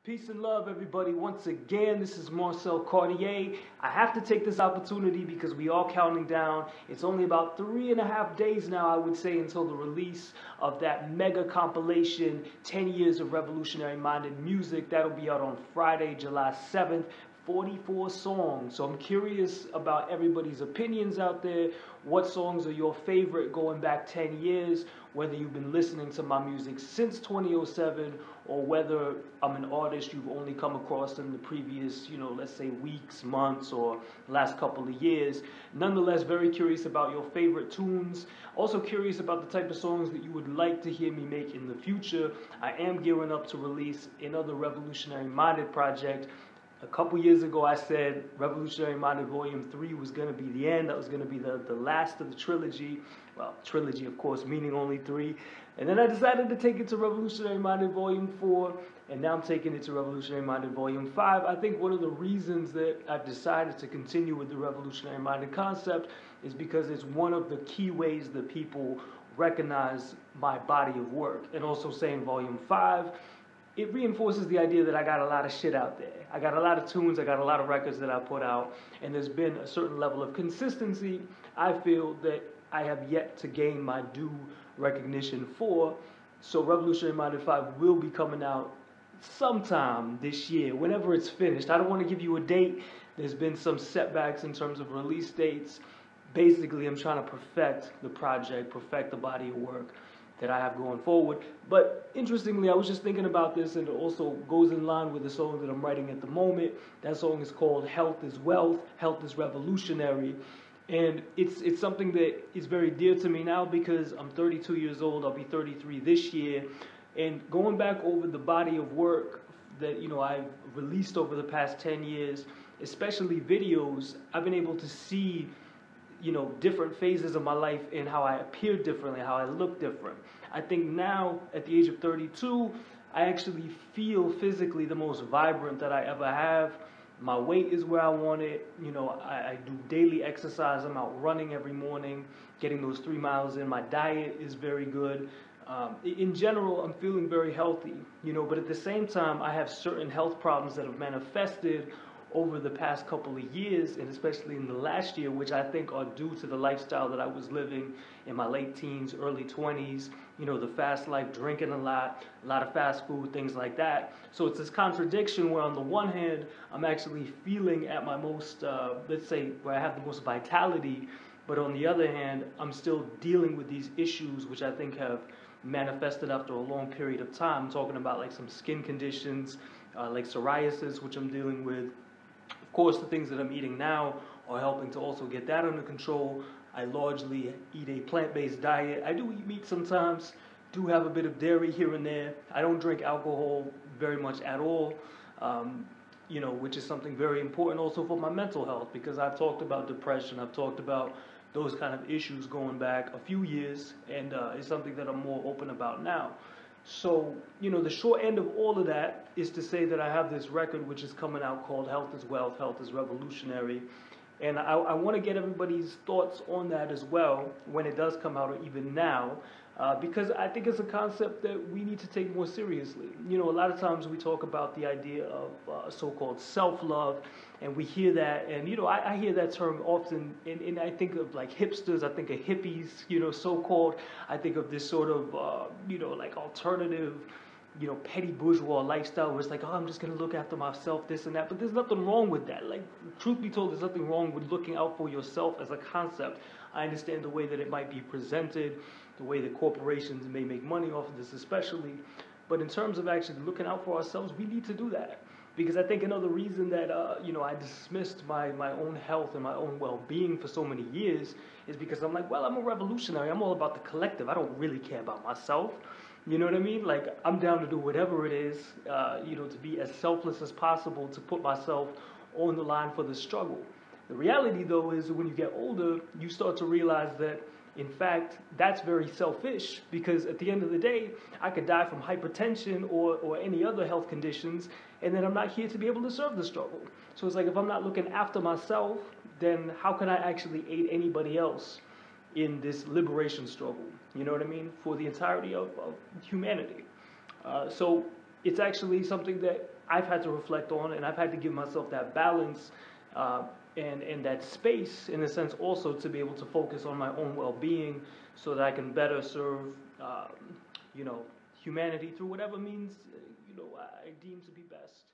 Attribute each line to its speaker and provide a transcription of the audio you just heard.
Speaker 1: Peace and love, everybody. Once again, this is Marcel Cartier. I have to take this opportunity because we are counting down. It's only about 3.5 days now, I would say, until the release of that mega compilation, 10 Years of Revolutionary-Minded Music. That'll be out on Friday, July 7th. 44 songs. So I'm curious about everybody's opinions out there. What songs are your favorite going back 10 years? Whether you've been listening to my music since 2007 or whether I'm an artist you've only come across in the previous, let's say weeks, months, or last couple of years. Nonetheless, very curious about your favorite tunes. Also curious about the type of songs that you would like to hear me make in the future. I am gearing up to release another revolutionary-minded project. A couple years ago, I said Revolutionary Minded Volume 3 was going to be the end. That was going to be the last of the trilogy. Well, trilogy, of course, meaning only 3. And then I decided to take it to Revolutionary Minded Volume 4. And now I'm taking it to Revolutionary Minded Volume 5. I think one of the reasons that I've decided to continue with the Revolutionary Minded concept is because it's one of the key ways that people recognize my body of work. And also saying Volume 5, it reinforces the idea that I got a lot of shit out there. I got a lot of tunes, I got a lot of records that I put out, and there's been a certain level of consistency I feel that I have yet to gain my due recognition for. So Revolutionary Minded 5 will be coming out sometime this year, whenever it's finished. I don't want to give you a date. There's been some setbacks in terms of release dates. Basically, I'm trying to perfect the project, perfect the body of work that I have going forward. But interestingly, I was just thinking about this, and it also goes in line with the song that I'm writing at the moment. That song is called Health is Wealth, Health is Revolutionary. And it's something that is very dear to me now because I'm 32 years old, I'll be 33 this year. And going back over the body of work that I've released over the past 10 years, especially videos, I've been able to see different phases of my life and how I appear differently, how I look different. I think now, at the age of 32, I actually feel physically the most vibrant that I ever have. My weight is where I want it. I do daily exercise. I'm out running every morning, getting those 3 miles in. My diet is very good. In general, I'm feeling very healthy, but at the same time, I have certain health problems that have manifested over the past couple of years, and especially in the last year, which I think are due to the lifestyle that I was living in my late teens, early 20s, the fast life, drinking a lot of fast food, things like that. So it's this contradiction where on the one hand, I'm actually feeling at my most, let's say, where I have the most vitality, but on the other hand, I'm still dealing with these issues, which I think have manifested after a long period of time. I'm talking about like some skin conditions, like psoriasis, which I'm dealing with. Of course, the things that I'm eating now are helping to also get that under control. I largely eat a plant-based diet. I do eat meat sometimes, do have a bit of dairy here and there. I don't drink alcohol very much at all, which is something very important also for my mental health, because I've talked about depression, I've talked about those kind of issues going back a few years, and it's something that I'm more open about now. So, the short end of all of that is to say that I have this record which is coming out called Health is Wealth, Health is Revolutionary. And I want to get everybody's thoughts on that as well when it does come out, or even now, because I think it's a concept that we need to take more seriously. A lot of times we talk about the idea of so-called self-love, and we hear that, and I hear that term often, and I think of like hipsters, I think of hippies, so-called. I think of this sort of, like alternative, petty bourgeois lifestyle where it's like, oh, I'm just going to look after myself, this and that. But there's nothing wrong with that. Like, truth be told, there's nothing wrong with looking out for yourself as a concept. I understand the way that it might be presented, the way that corporations may make money off of this especially. But in terms of actually looking out for ourselves, we need to do that. Because I think another reason that, I dismissed my own health and my own well-being for so many years is because I'm like, well, I'm a revolutionary. I'm all about the collective. I don't really care about myself. You know what I mean? Like, I'm down to do whatever it is, to be as selfless as possible, to put myself on the line for the struggle. The reality, though, is when you get older, you start to realize that, in fact, that's very selfish, because at the end of the day, I could die from hypertension or any other health conditions, and then I'm not here to be able to serve the struggle. So it's like, if I'm not looking after myself, then how can I actually aid anybody else in this liberation struggle, you know what I mean, for the entirety of humanity. So it's actually something that I've had to reflect on, and I've had to give myself that balance and that space, in a sense, also to be able to focus on my own well-being, so that I can better serve, you know, humanity through whatever means, I deem to be best.